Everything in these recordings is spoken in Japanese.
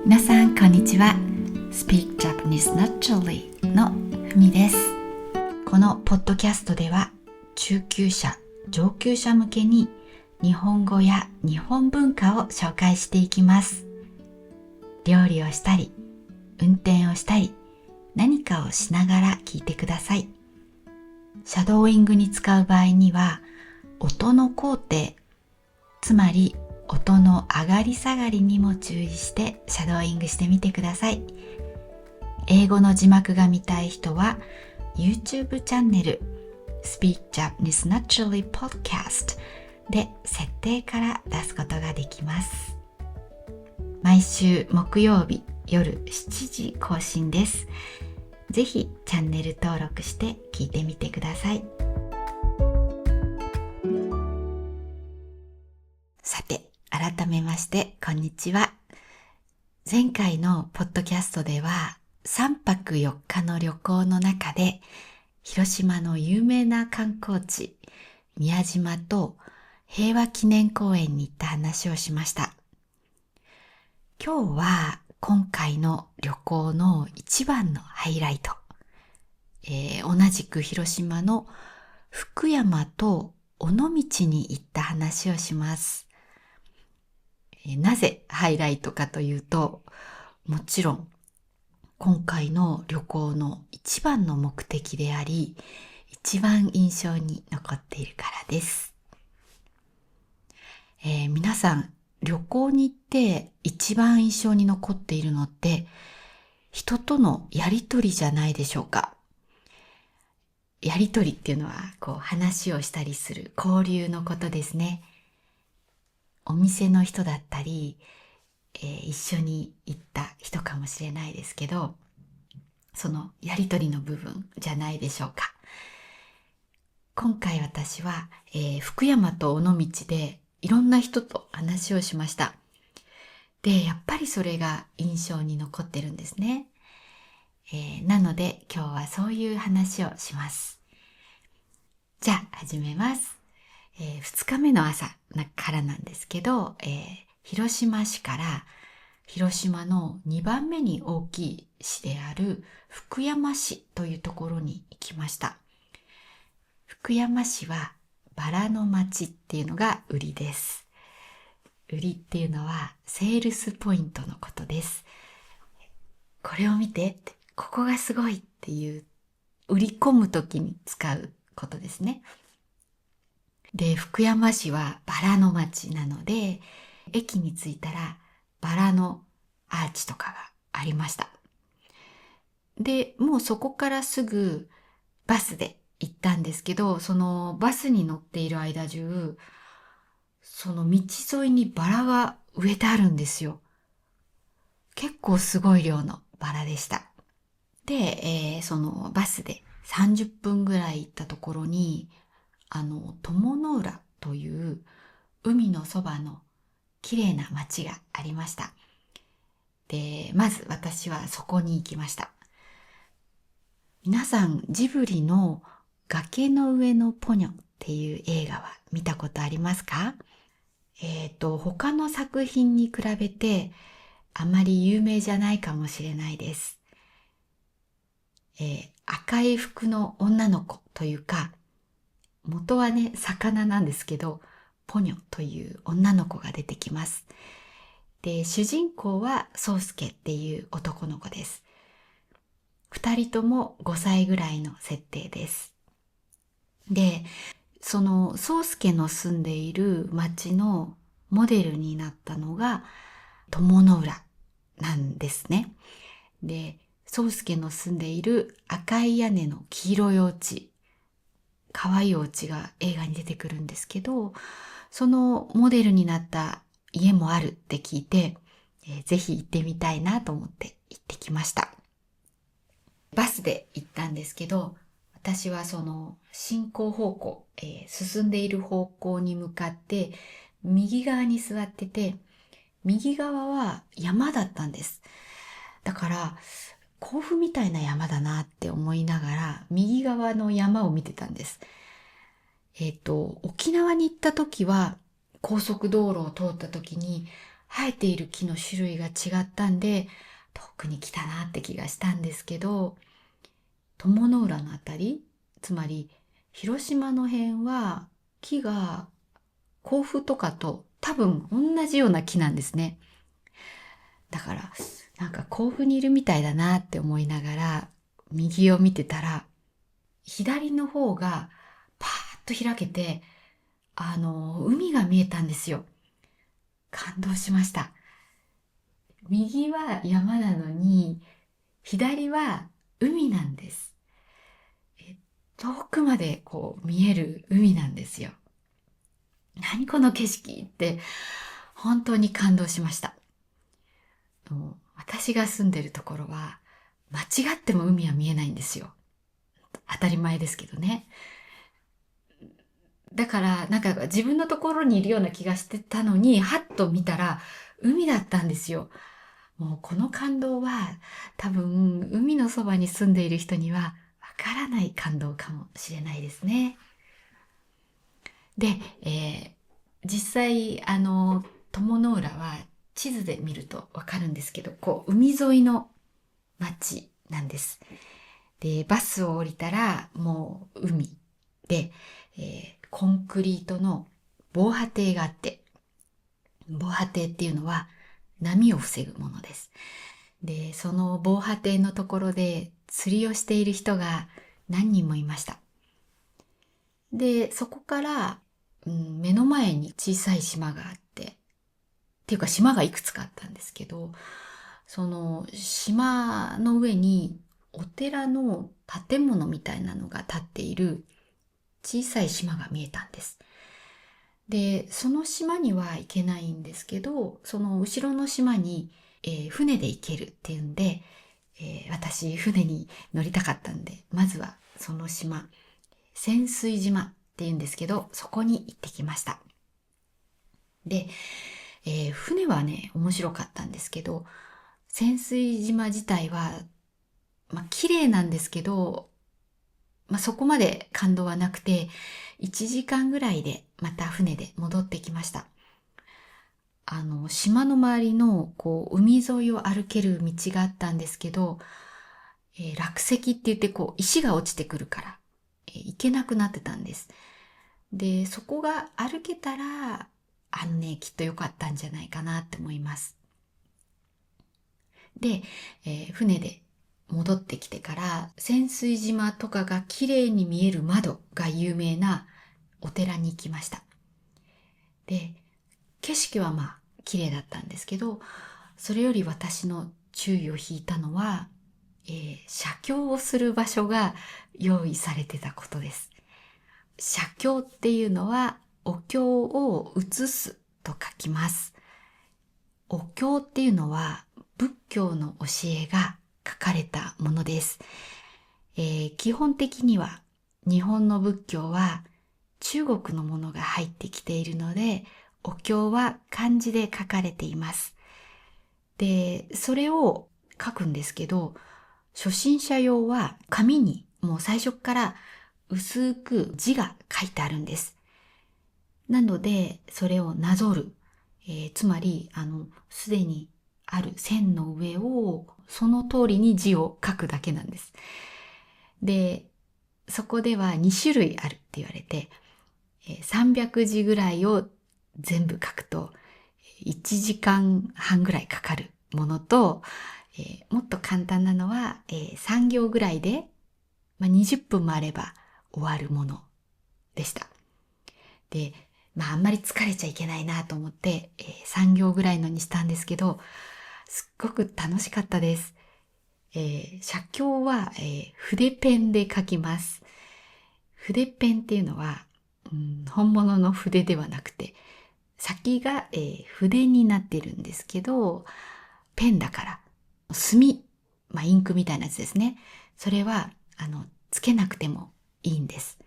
皆さんこんにちは。 Speak Japanese Naturally のふみです。このポッドキャストでは中級者、上級者向けに日本語や日本文化を紹介していきます。料理をしたり、運転をしたり、何かをしながら聞いてください。シャドーイングに使う場合には、音の高低、つまり音の上がり下がりにも注意してシャドーイングしてみてください。英語の字幕が見たい人は YouTube チャンネル Speak Japanese Naturally Podcast で設定から出すことができます。毎週木曜日夜7時更新です。ぜひチャンネル登録して聞いてみてください。さて、改めましてこんにちは。前回のポッドキャストでは3泊4日の旅行の中で広島の有名な観光地宮島と平和記念公園に行った話をしました。今日は今回の旅行の一番のハイライト、同じく広島の福山と尾道に行った話をします。なぜハイライトかというと、もちろん今回の旅行の一番の目的であり、一番印象に残っているからです。皆さん旅行に行って一番印象に残っているのって人とのやりとりじゃないでしょうか。やりとりっていうのは話をしたりする交流のことですね。お店の人だったり、一緒に行った人かもしれないですけど、そのやりとりの部分じゃないでしょうか。今回私は、福山と尾道でいろんな人と話をしました。で、やっぱりそれが印象に残ってるんですね。なので今日はそういう話をします。じゃあ始めます。2日目の朝からなんですけど、広島市から広島の2番目に大きい市である福山市というところに行きました。福山市はバラの町っていうのが売りです。売りっていうのはセールスポイントのことです。これを見てって、ここがすごいっていう売り込むときに使うことですね。で、福山市はバラの町なので、駅に着いたらバラのアーチとかがありました。で、もうそこからすぐバスで行ったんですけど、そのバスに乗っている間中、その道沿いにバラが植えてあるんですよ。結構すごい量のバラでした。で、そのバスで30分ぐらい行ったところに、鞆の浦という海のそばの綺麗な町がありました。で、まず私はそこに行きました。皆さんジブリの崖の上のポニョっていう映画は見たことありますか？他の作品に比べてあまり有名じゃないかもしれないです。赤い服の女の子というか、元はね、魚なんですけど、ポニョという女の子が出てきます。で、主人公は宗介っていう男の子です。二人とも5歳ぐらいの設定です。で、その宗介の住んでいる町のモデルになったのが鞆の浦なんですね。で、宗介の住んでいる赤い屋根の黄色いお家、可愛いお家が映画に出てくるんですけど、そのモデルになった家もあるって聞いて、ぜひ行ってみたいなと思って行ってきました。バスで行ったんですけど、私はその進行方向、進んでいる方向に向かって右側に座ってて、右側は山だったんです。だから甲府みたいな山だなって思いながら右側の山を見てたんです。沖縄に行った時は高速道路を通った時に生えている木の種類が違ったんで、遠くに来たなって気がしたんですけど、鞆の浦のあたり、つまり広島の辺は木が甲府とかと多分同じような木なんですね。だからなんか甲府にいるみたいだなって思いながら右を見てたら、左の方がパーッと開けて、海が見えたんですよ。感動しました。右は山なのに、左は海なんです。遠くまでこう見える海なんですよ。何この景色って本当に感動しました。私が住んでるところは間違っても海は見えないんですよ。当たり前ですけどね。だからなんか自分のところにいるような気がしてたのに、はっと見たら海だったんですよ。もうこの感動は多分海のそばに住んでいる人にはわからない感動かもしれないですね。で、実際鞆の浦は地図で見るとわかるんですけど、こう海沿いの町なんです。で、バスを降りたらもう海で、コンクリートの防波堤があって、防波堤っていうのは波を防ぐものです。で、その防波堤のところで釣りをしている人が何人もいました。で、そこから、目の前に小さい島があって、っていうか島がいくつかあったんですけど、その島の上にお寺の建物みたいなのが建っている小さい島が見えたんです。で、その島には行けないんですけど、その後ろの島に、船で行けるっていうんで、私船に乗りたかったんで、まずはその島、潜水島っていうんですけど、そこに行ってきました。で、船はね、面白かったんですけど、潜水島自体は、綺麗なんですけど、そこまで感動はなくて、1時間ぐらいでまた船で戻ってきました。島の周りの、海沿いを歩ける道があったんですけど、落石って言って、石が落ちてくるから、行けなくなってたんです。で、そこが歩けたら、きっと良かったんじゃないかなって思います。で、船で戻ってきてから、潜水島とかが綺麗に見える窓が有名なお寺に行きました。で、景色は綺麗だったんですけど、それより私の注意を引いたのは、写経をする場所が用意されてたことです。写経っていうのはお経を写すと書きます。お経っていうのは仏教の教えが書かれたものです。基本的には日本の仏教は中国のものが入ってきているので、お経は漢字で書かれています。で、それを書くんですけど、初心者用は紙にもう最初から薄く字が書いてあるんです。なので、それをなぞる。つまり、すでにある線の上をその通りに字を書くだけなんです。で、そこでは2種類あるって言われて、300字ぐらいを全部書くと1時間半ぐらいかかるものと、もっと簡単なのは、3行ぐらいで、20分もあれば終わるものでした。で、あんまり疲れちゃいけないなと思って、3行ぐらいのにしたんですけど、すっごく楽しかったです。写経は、筆ペンで書きます。筆ペンっていうのは、本物の筆ではなくて、先が、筆になってるんですけど、ペンだから、墨、インクみたいなやつですね。それは、つけなくてもいいんです。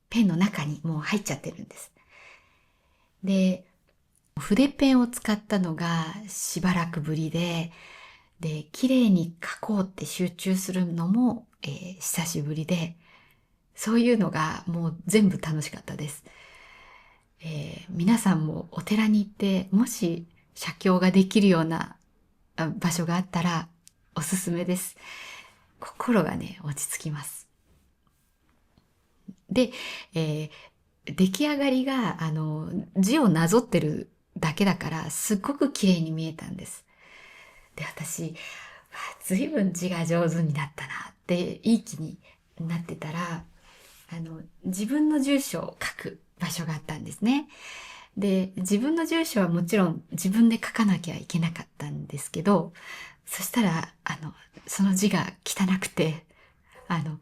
ペンの中にもう入っちゃってるんです。で、筆ペンを使ったのがしばらくぶりで、綺麗に書こうって集中するのも、久しぶりで、そういうのがもう全部楽しかったです。皆さんもお寺に行って、もし写経ができるような場所があったらおすすめです。心がね、落ち着きます。で、出来上がりが、字をなぞってるだけだから、すっごく綺麗に見えたんです。で、私、ずいぶん字が上手になったなっていい気になってたら、自分の住所を書く場所があったんですね。で、自分の住所はもちろん自分で書かなきゃいけなかったんですけど、そしたら、その字が汚くて、あの、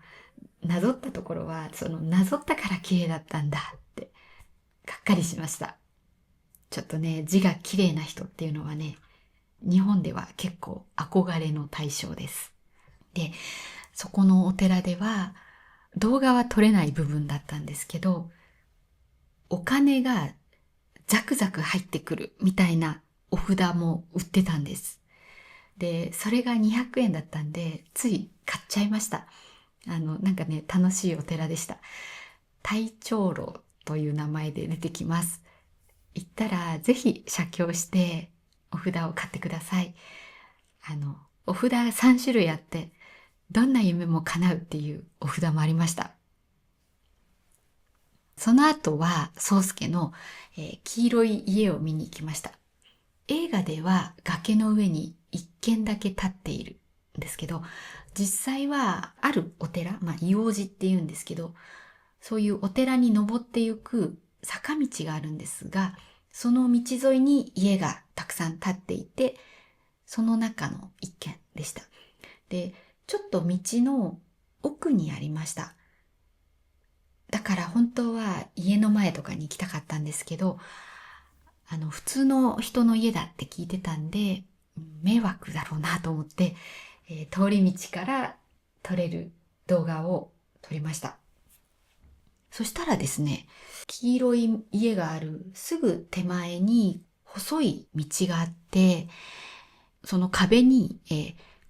なぞったところは、なぞったから綺麗だったんだって、がっかりしました。ちょっとね、字が綺麗な人っていうのはね、日本では結構憧れの対象です。で、そこのお寺では、動画は撮れない部分だったんですけど、お金がザクザク入ってくるみたいなお札も売ってたんです。で、それが200円だったんで、つい買っちゃいました。なんかね、楽しいお寺でした。太長老という名前で出てきます。行ったら、ぜひ写経してお札を買ってください。お札3種類あって、どんな夢も叶うっていうお札もありました。その後は、宗介の、黄色い家を見に行きました。映画では崖の上に一軒だけ立っているんですけど、実際はあるお寺、硫黄寺って言うんですけど、そういうお寺に登っていく坂道があるんですが、その道沿いに家がたくさん建っていて、その中の一軒でした。で、ちょっと道の奥にありました。だから本当は家の前とかに行きたかったんですけど、普通の人の家だって聞いてたんで、迷惑だろうなと思って、通り道から撮れる動画を撮りました。そしたらですね、黄色い家があるすぐ手前に細い道があって、その壁に、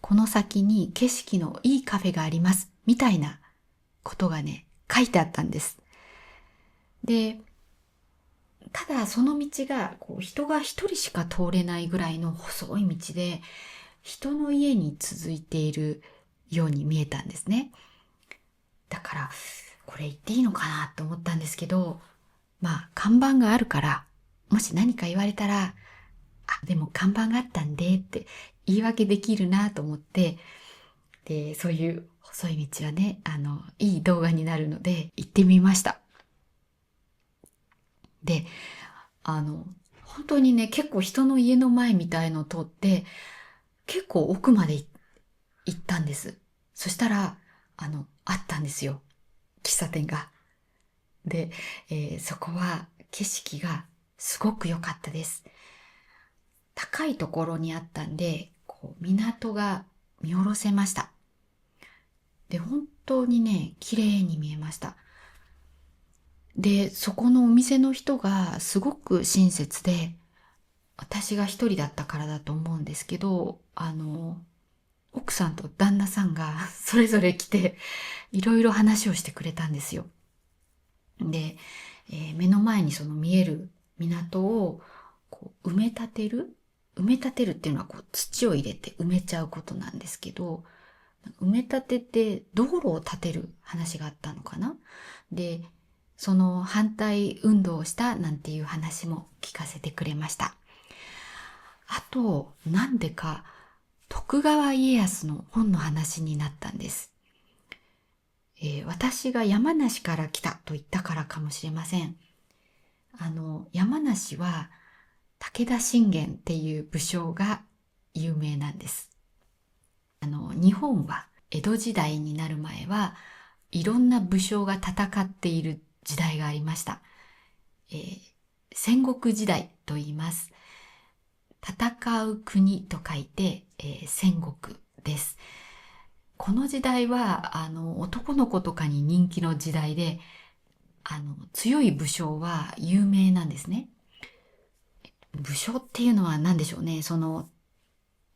この先に景色のいいカフェがあります、みたいなことがね、書いてあったんです。で、ただその道が人が一人しか通れないぐらいの細い道で、人の家に続いているように見えたんですね。だから、これ言っていいのかなと思ったんですけど、看板があるから、もし何か言われたら、でも看板があったんでって言い訳できるなと思って、で、そういう細い道はね、いい動画になるので行ってみました。で、本当にね、結構人の家の前みたいのを通って、結構奥まで行ったんです。そしたら、あったんですよ。喫茶店が。で、そこは景色がすごく良かったです。高いところにあったんで、港が見下ろせました。で、本当にね、綺麗に見えました。で、そこのお店の人がすごく親切で、私が一人だったからだと思うんですけど、奥さんと旦那さんがそれぞれ来て、いろいろ話をしてくれたんですよ。で、目の前にその見える港を埋め立てるっていうのは土を入れて埋めちゃうことなんですけど、埋め立てて道路を建てる話があったのかな。で、その反対運動をしたなんていう話も聞かせてくれました。あと、なんでか徳川家康の本の話になったんです。私が山梨から来たと言ったからかもしれません。山梨は武田信玄っていう武将が有名なんです。日本は江戸時代になる前はいろんな武将が戦っている時代がありました。戦国時代と言います。戦う国と書いて、戦国です。この時代は男の子とかに人気の時代で、強い武将は有名なんですね。武将っていうのは何でしょうね。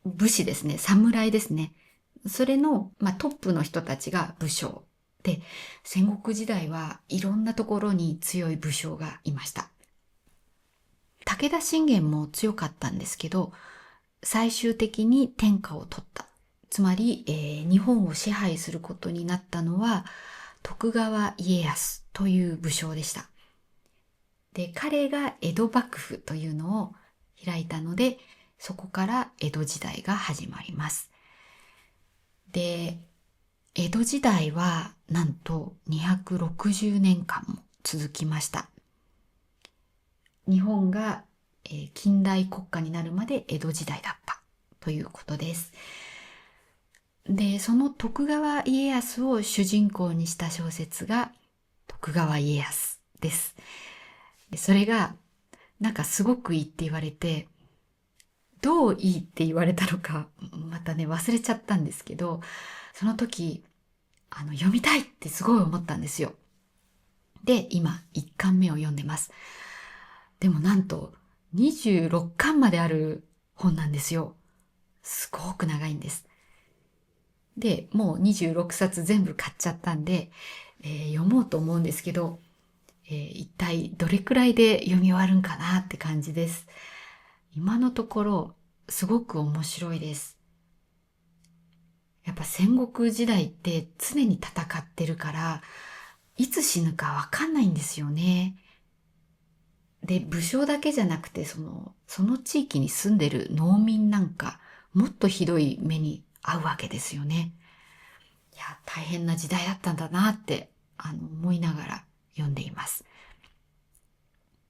武士ですね。侍ですね。それの、トップの人たちが武将で、戦国時代はいろんなところに強い武将がいました。武田信玄も強かったんですけど、最終的に天下を取った。つまり、日本を支配することになったのは、徳川家康という武将でした。で、彼が江戸幕府というのを開いたので、そこから江戸時代が始まります。で、江戸時代はなんと260年間も続きました。日本が近代国家になるまで江戸時代だったということです。で、その徳川家康を主人公にした小説が徳川家康です。で、それがなんかすごくいいって言われて、どういいって言われたのかまたね忘れちゃったんですけど、その時読みたいってすごい思ったんですよ。で、今1巻目を読んでます。でもなんと26巻まである本なんですよ。すごく長いんです。で、もう26冊全部買っちゃったんで、読もうと思うんですけど、一体どれくらいで読み終わるんかなって感じです。今のところすごく面白いです。やっぱ戦国時代って常に戦ってるから、いつ死ぬかわかんないんですよね。で、武将だけじゃなくて、その地域に住んでる農民なんか、もっとひどい目に遭うわけですよね。いや、大変な時代だったんだなって、思いながら読んでいます。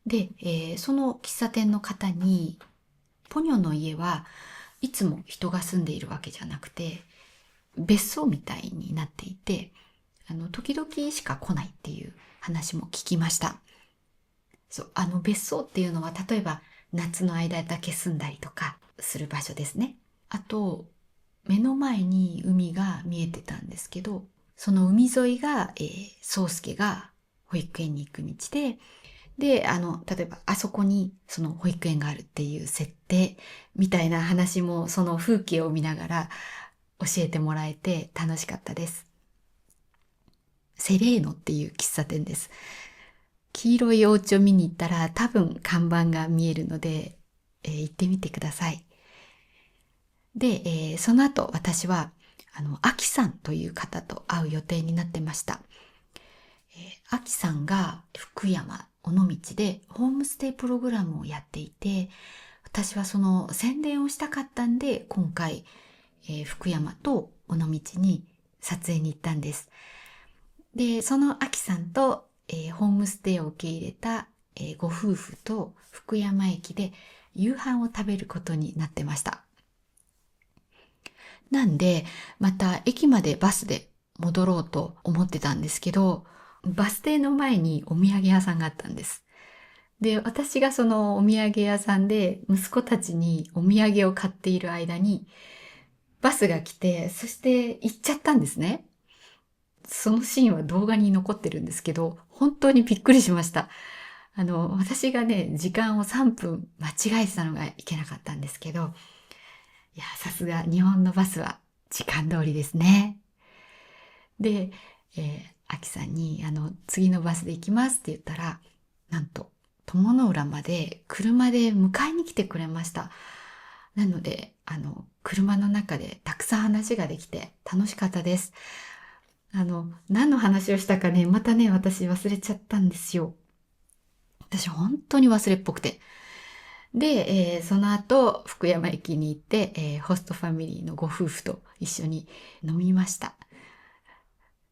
で、その喫茶店の方に、ポニョの家はいつも人が住んでいるわけじゃなくて、別荘みたいになっていて、時々しか来ないっていう話も聞きました。そう、別荘っていうのは、例えば夏の間だけ住んだりとかする場所ですね。あと、目の前に海が見えてたんですけど、その海沿いが、宗介が保育園に行く道で、で、例えばあそこにその保育園があるっていう設定みたいな話も、その風景を見ながら教えてもらえて楽しかったです。セレーノっていう喫茶店です。黄色いお家を見に行ったら多分看板が見えるので、行ってみてください。で、その後私はアキさんという方と会う予定になってました。アキさんが福山尾道でホームステイプログラムをやっていて、私はその宣伝をしたかったんで今回、福山と尾道に撮影に行ったんです。で、そのアキさんと、ホームステイを受け入れた、ご夫婦と福山駅で夕飯を食べることになってました。なんで、また駅までバスで戻ろうと思ってたんですけど、バス停の前にお土産屋さんがあったんです。で、私がそのお土産屋さんで息子たちにお土産を買っている間に、バスが来て、そして行っちゃったんですね。そのシーンは動画に残ってるんですけど、本当にびっくりしました。私がね、時間を3分間違えてたのがいけなかったんですけど、いや、さすが日本のバスは時間通りですね。で、アキさんに、次のバスで行きますって言ったら、なんと、友の浦まで車で迎えに来てくれました。なので、車の中でたくさん話ができて楽しかったです。何の話をしたかね、またね、私忘れちゃったんですよ。私本当に忘れっぽくて。で、その後、福山駅に行って、ホストファミリーのご夫婦と一緒に飲みました。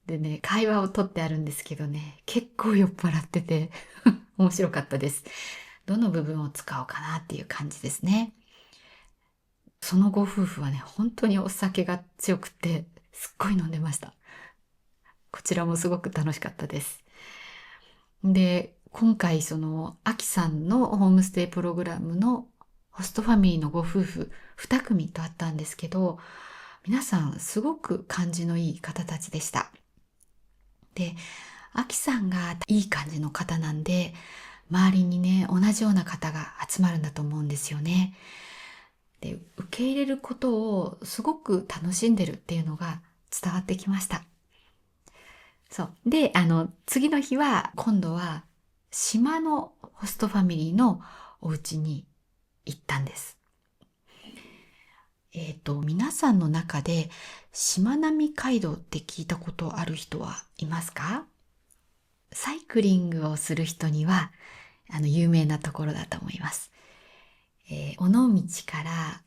でね、会話をとってあるんですけどね、結構酔っ払ってて面白かったです。どの部分を使おうかなっていう感じですね。そのご夫婦はね、本当にお酒が強くて、すっごい飲んでました。こちらもすごく楽しかったです。で、今回その、アキさんのホームステイプログラムのホストファミリーのご夫婦2組と会ったんですけど、皆さんすごく感じのいい方たちでした。で、アキさんがいい感じの方なんで、周りにね、同じような方が集まるんだと思うんですよね。で、受け入れることをすごく楽しんでるっていうのが伝わってきました。そう。で、次の日は、今度は、島のホストファミリーのお家に行ったんです。皆さんの中でしまなみ海道って聞いたことある人はいますか？サイクリングをする人には有名なところだと思います。尾道から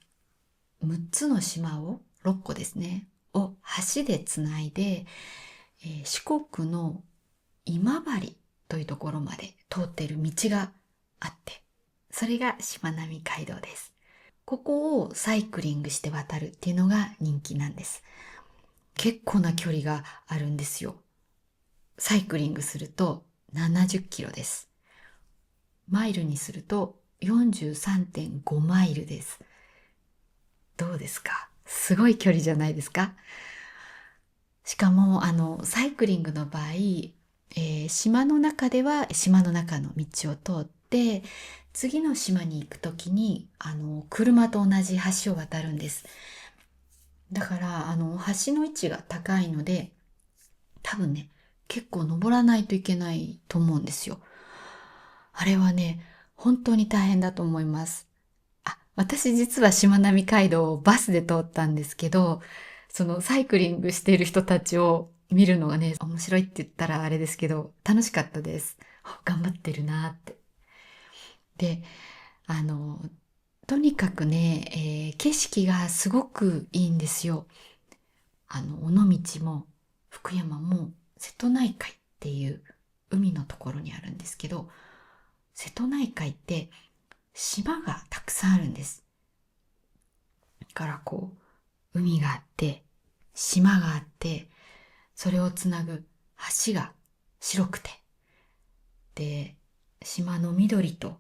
6つの島を、6個ですね、を橋でつないで、四国の今治というところまで通っている道があって、それがしまなみ海道です。ここをサイクリングして渡るっていうのが人気なんです。結構な距離があるんですよ。サイクリングすると70キロです。マイルにすると 43.5 マイルです。どうですか？すごい距離じゃないですか？しかも、サイクリングの場合、島の中では島の中の道を通って、次の島に行くときに、車と同じ橋を渡るんです。だから、橋の位置が高いので、多分ね、結構登らないといけないと思うんですよ。あれはね、本当に大変だと思います。私実はしまなみ海道をバスで通ったんですけど、そのサイクリングしている人たちを見るのがね、面白いって言ったらあれですけど、楽しかったです。頑張ってるなって。で、あの、とにかくね、景色がすごくいいんですよ。尾道も福山も瀬戸内海っていう海のところにあるんですけど、瀬戸内海って島がたくさんあるんです。だから海があって、島があって、それをつなぐ橋が白くて、で、島の緑と、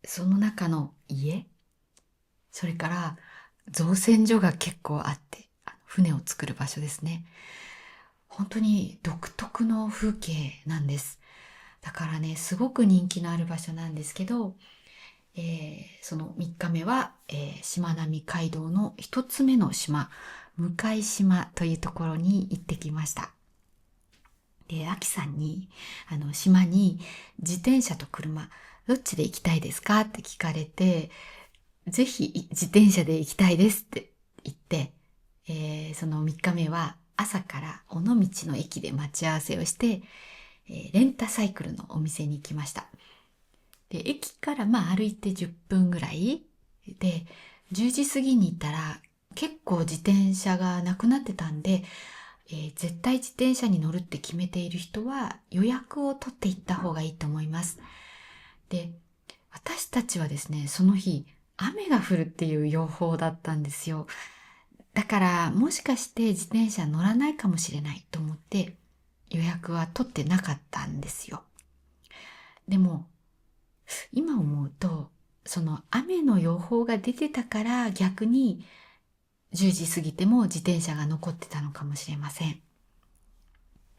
その中の家、それから造船所が結構あって、船を作る場所ですね。本当に独特の風景なんです。だからね、すごく人気のある場所なんですけど、その3日目は、しまなみ海道の1つ目の島、向島というところに行ってきました。で、アキさんに、島に自転車と車、どっちで行きたいですかって聞かれて、ぜひ自転車で行きたいですって言って、その3日目は朝から尾道の駅で待ち合わせをして、レンタサイクルのお店に行きました。で、駅から歩いて10分ぐらいで、10時過ぎに行ったら結構自転車がなくなってたんで、絶対自転車に乗るって決めている人は予約を取っていった方がいいと思います。で、私たちはですね、その日雨が降るっていう予報だったんですよ。だからもしかして自転車乗らないかもしれないと思って予約は取ってなかったんですよ。でも今思うと、その雨の予報が出てたから逆に10時過ぎても自転車が残ってたのかもしれません。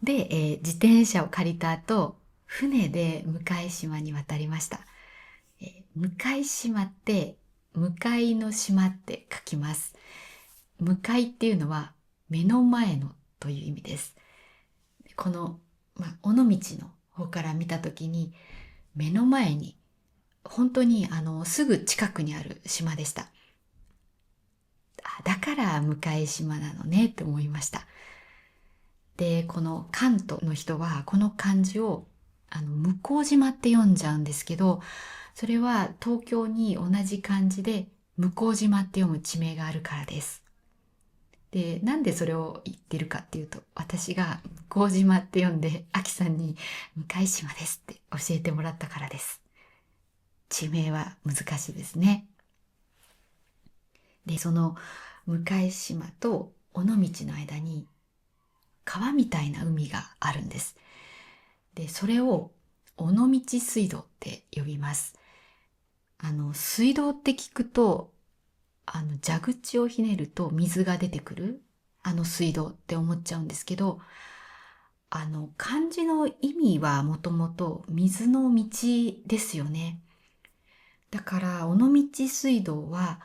で、自転車を借りた後、船で向島に渡りました。向島って、向かいの島って書きます。向かいっていうのは目の前のという意味です。この、尾道の方から見たときに、目の前に本当にすぐ近くにある島でした。だから向島なのねって思いました。で、この関東の人はこの漢字を向島って読んじゃうんですけど、それは東京に同じ漢字で向島って読む地名があるからです。で、なんでそれを言ってるかっていうと、私が向島って読んで、アキさんに向島ですって教えてもらったからです。地名は難しいですね。で、その向島と尾道の間に川みたいな海があるんです。で、それを尾道水道って呼びます。水道って聞くと、蛇口をひねると水が出てくる、水道って思っちゃうんですけど、漢字の意味はもともと水の道ですよね。だから、尾道水道は、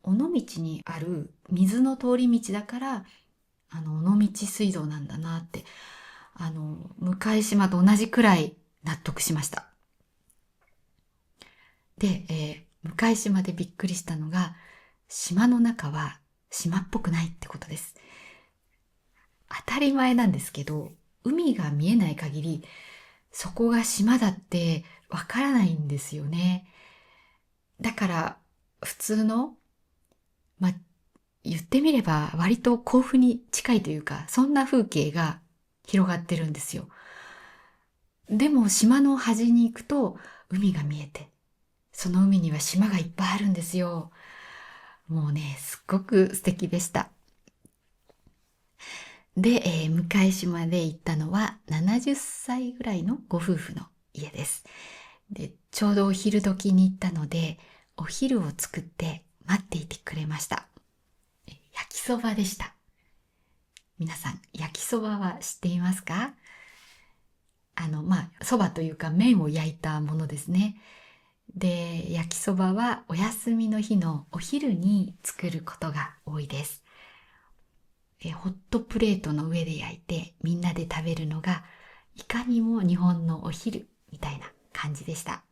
尾道にある水の通り道だから、尾道水道なんだなって、向島と同じくらい納得しました。で、向島でびっくりしたのが、島の中は島っぽくないってことです。当たり前なんですけど、海が見えない限り、そこが島だってわからないんですよね。だから、普通の、まあ、言ってみれば割と甲府に近いというか、そんな風景が広がってるんですよ。でも島の端に行くと海が見えて、その海には島がいっぱいあるんですよ。もうね、すっごく素敵でした。で、向島で行ったのは70歳ぐらいのご夫婦の家です。で、ちょうどお昼時に行ったので、お昼を作って待っていてくれました。焼きそばでした。皆さん、焼きそばは知っていますか？そばというか麺を焼いたものですね。で、焼きそばはお休みの日のお昼に作ることが多いです。ホットプレートの上で焼いてみんなで食べるのがいかにも日本のお昼みたいな感じでした。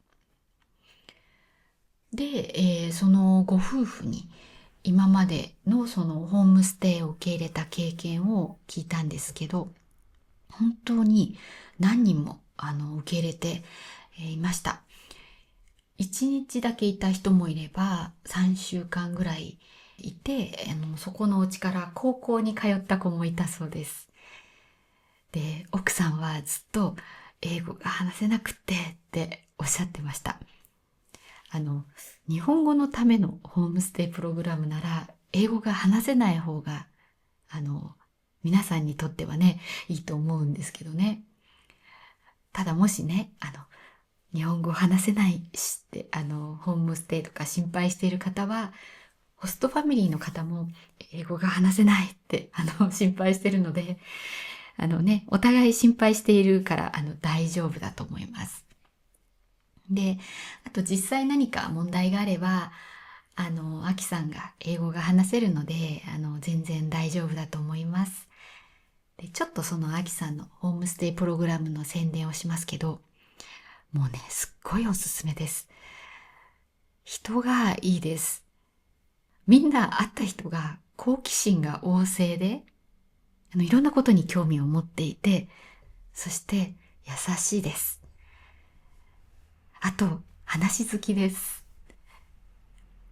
で、そのご夫婦に今までのそのホームステイを受け入れた経験を聞いたんですけど、本当に何人も受け入れていました。1日だけいた人もいれば3週間ぐらいいて、そこのお家から高校に通った子もいたそうです。で、奥さんはずっと英語が話せなくてっておっしゃってました。日本語のためのホームステイプログラムなら英語が話せない方が皆さんにとってはねいいと思うんですけどね。ただもしね日本語を話せないしってホームステイとか心配している方は、ホストファミリーの方も英語が話せないって心配してるので、お互い心配しているから大丈夫だと思います。で、あと実際何か問題があれば、アキさんが英語が話せるので、全然大丈夫だと思います。で、ちょっとそのアキさんのホームステイプログラムの宣伝をしますけど、もうね、すっごいおすすめです。人がいいです。みんな会った人が好奇心が旺盛で、いろんなことに興味を持っていて、そして優しいです。あと、話好きです。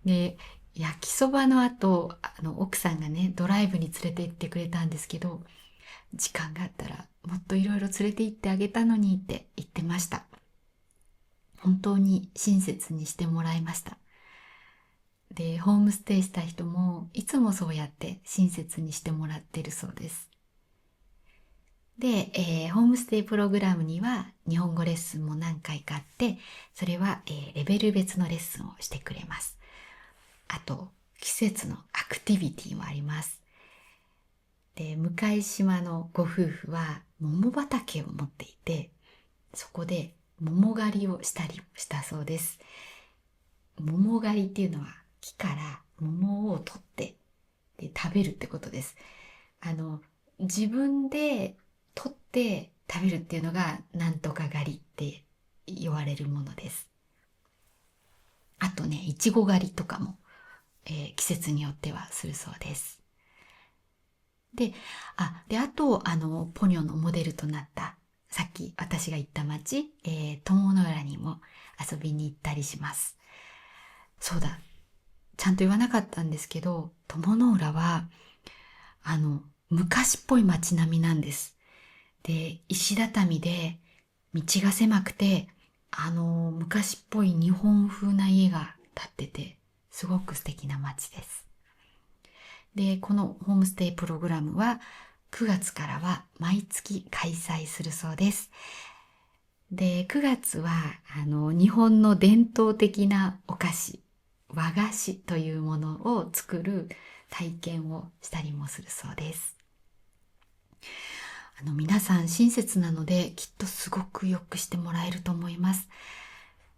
で、焼きそばの後、奥さんがね、ドライブに連れて行ってくれたんですけど、時間があったらもっといろいろ連れて行ってあげたのにって言ってました。本当に親切にしてもらいました。で、ホームステイした人もいつもそうやって親切にしてもらってるそうです。で、ホームステイプログラムには日本語レッスンも何回かあって、それは、レベル別のレッスンをしてくれます。あと、季節のアクティビティもあります。で、向島のご夫婦は桃畑を持っていて、そこで桃狩りをしたりしたそうです。桃狩りっていうのは木から桃を取ってで食べるってことです。自分で取って食べるっていうのがなんとか狩りって言われるものです。あとね、いちご狩りとかも、季節によってはするそうです。で、あと、ポニョのモデルとなった、さっき私が言った町、友の浦にも遊びに行ったりします。そうだ、ちゃんと言わなかったんですけど、友の浦は、昔っぽい街並みなんです。で、石畳で、道が狭くて、昔っぽい日本風な家が建ってて、すごく素敵な街です。で、このホームステイプログラムは9月からは毎月開催するそうです。で、9月は日本の伝統的なお菓子、和菓子というものを作る体験をしたりもするそうです。皆さん親切なのできっとすごくよくしてもらえると思います。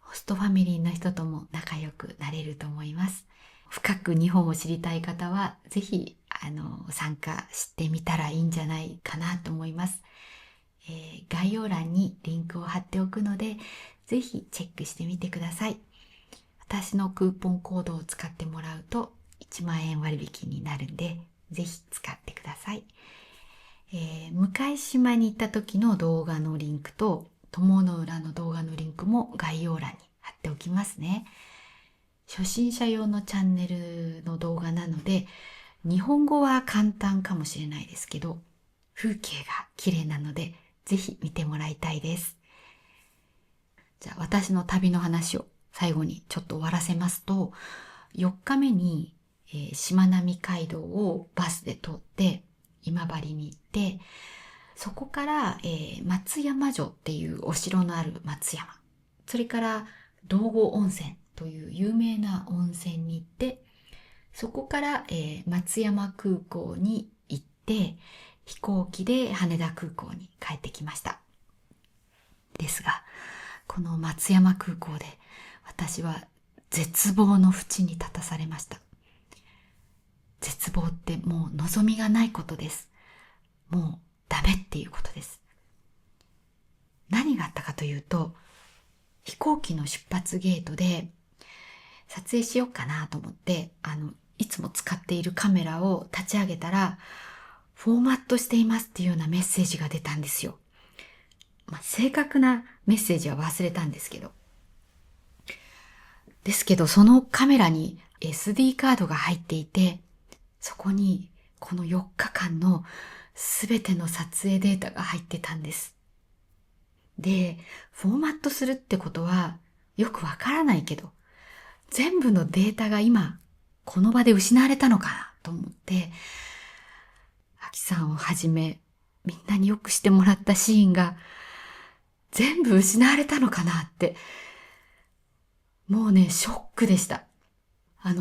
ホストファミリーの人とも仲良くなれると思います。深く日本を知りたい方はぜひ参加してみたらいいんじゃないかなと思います。概要欄にリンクを貼っておくのでぜひチェックしてみてください。私のクーポンコードを使ってもらうと1万円割引になるんで、ぜひ使ってください。向島に行った時の動画のリンクと友の浦の動画のリンクも概要欄に貼っておきますね。初心者用のチャンネルの動画なので、日本語は簡単かもしれないですけど、風景が綺麗なので、ぜひ見てもらいたいです。じゃあ私の旅の話を最後にちょっと終わらせますと、4日目に、しまなみ海道をバスで通って今治に行って、そこから、松山城っていうお城のある松山、それから道後温泉という有名な温泉に行って、そこから、松山空港に行って飛行機で羽田空港に帰ってきました。ですが、この松山空港で私は絶望の淵に立たされました。絶望ってもう望みがないことです。もうダメっていうことです。何があったかというと、飛行機の出発ゲートで撮影しようかなと思って、いつも使っているカメラを立ち上げたら、フォーマットしていますっていうようなメッセージが出たんですよ。正確なメッセージは忘れたんですけど。そのカメラに SD カードが入っていて、そこにこの4日間のすべての撮影データが入ってたんです。で、フォーマットするってことはよくわからないけど、全部のデータが今この場で失われたのかなと思って、アキさんをはじめみんなによくしてもらったシーンが全部失われたのかなって、もうね、ショックでした。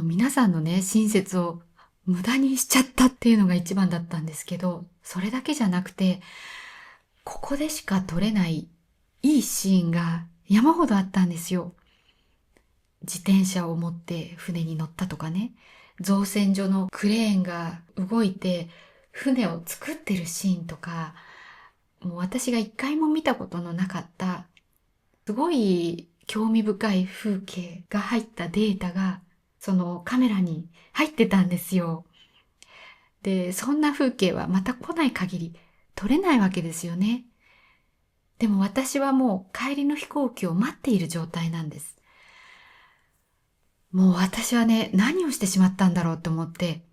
皆さんのね、親切を無駄にしちゃったっていうのが一番だったんですけど、それだけじゃなくて、ここでしか撮れないいいシーンが山ほどあったんですよ。自転車を持って船に乗ったとかね、造船所のクレーンが動いて船を作ってるシーンとか、もう私が一回も見たことのなかったすごい興味深い風景が入ったデータがそのカメラに入ってたんですよ。で、そんな風景はまた来ない限り撮れないわけですよね。でも私はもう帰りの飛行機を待っている状態なんです。もう私はね、何をしてしまったんだろうと思って、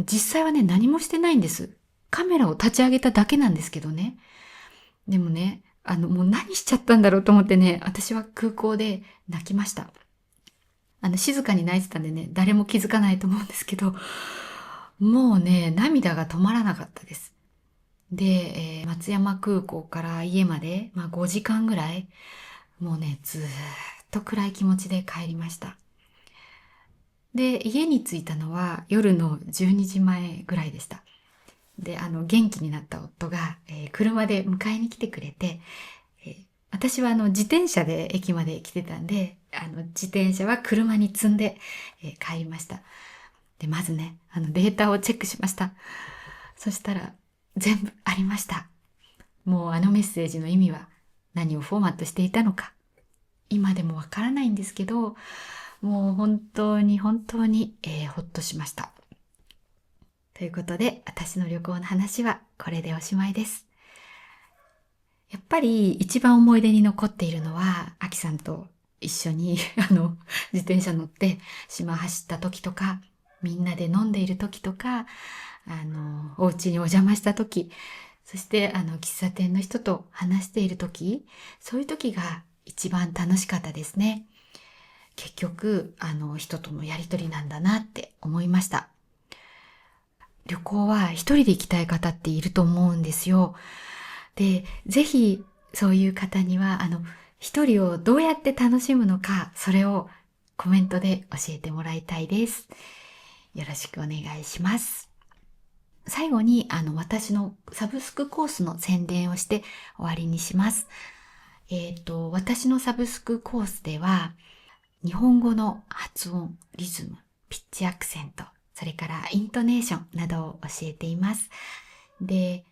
実際はね、何もしてないんです。カメラを立ち上げただけなんですけどね。でもね、もう何しちゃったんだろうと思ってね、私は空港で泣きました。静かに泣いてたんでね、誰も気づかないと思うんですけど、もうね、涙が止まらなかったです。で、松山空港から家まで、5時間ぐらい、もうね、ずーっと暗い気持ちで帰りました。で、家に着いたのは夜の12時前ぐらいでした。で、元気になった夫が、車で迎えに来てくれて、私は自転車で駅まで来てたんで、自転車は車に積んで、帰りました。で、まずね、データをチェックしました。そしたら、全部ありました。もうメッセージの意味は何をフォーマットしていたのか、今でもわからないんですけど、もう本当に本当に、ほっとしました。ということで、私の旅行の話はこれでおしまいです。やっぱり一番思い出に残っているのは、アキさんと一緒に自転車乗って島走った時とか、みんなで飲んでいる時とか、お家にお邪魔した時、そして喫茶店の人と話している時、そういう時が一番楽しかったですね。結局、人とのやりとりなんだなって思いました。旅行は一人で行きたい方っていると思うんですよ。で、ぜひそういう方には、一人をどうやって楽しむのか、それをコメントで教えてもらいたいです。よろしくお願いします。最後に、私のサブスクコースの宣伝をして終わりにします。私のサブスクコースでは、日本語の発音、リズム、ピッチアクセント、それからイントネーションなどを教えています。で、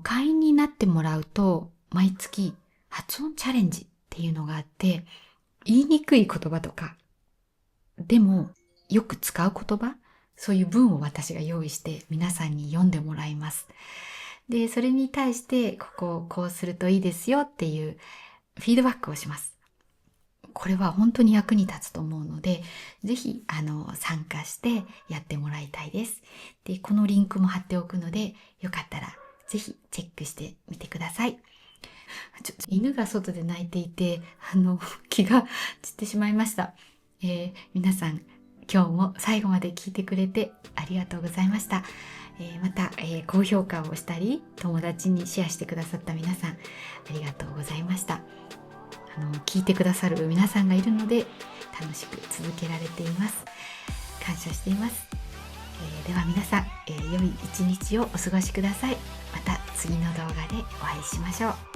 会員になってもらうと、毎月発音チャレンジっていうのがあって、言いにくい言葉とか、でもよく使う言葉、そういう文を私が用意して皆さんに読んでもらいます。で、それに対してここをこうするといいですよっていうフィードバックをします。これは本当に役に立つと思うので、ぜひ参加してやってもらいたいです。で、このリンクも貼っておくので、よかったらぜひチェックしてみてください。犬が外で鳴いていて、気が散ってしまいました。皆さん、今日も最後まで聞いてくれてありがとうございました。また、高評価をしたり、友達にシェアしてくださった皆さん、ありがとうございました。聞いてくださる皆さんがいるので、楽しく続けられています。感謝しています。では皆さん、良い一日をお過ごしください。また次の動画でお会いしましょう。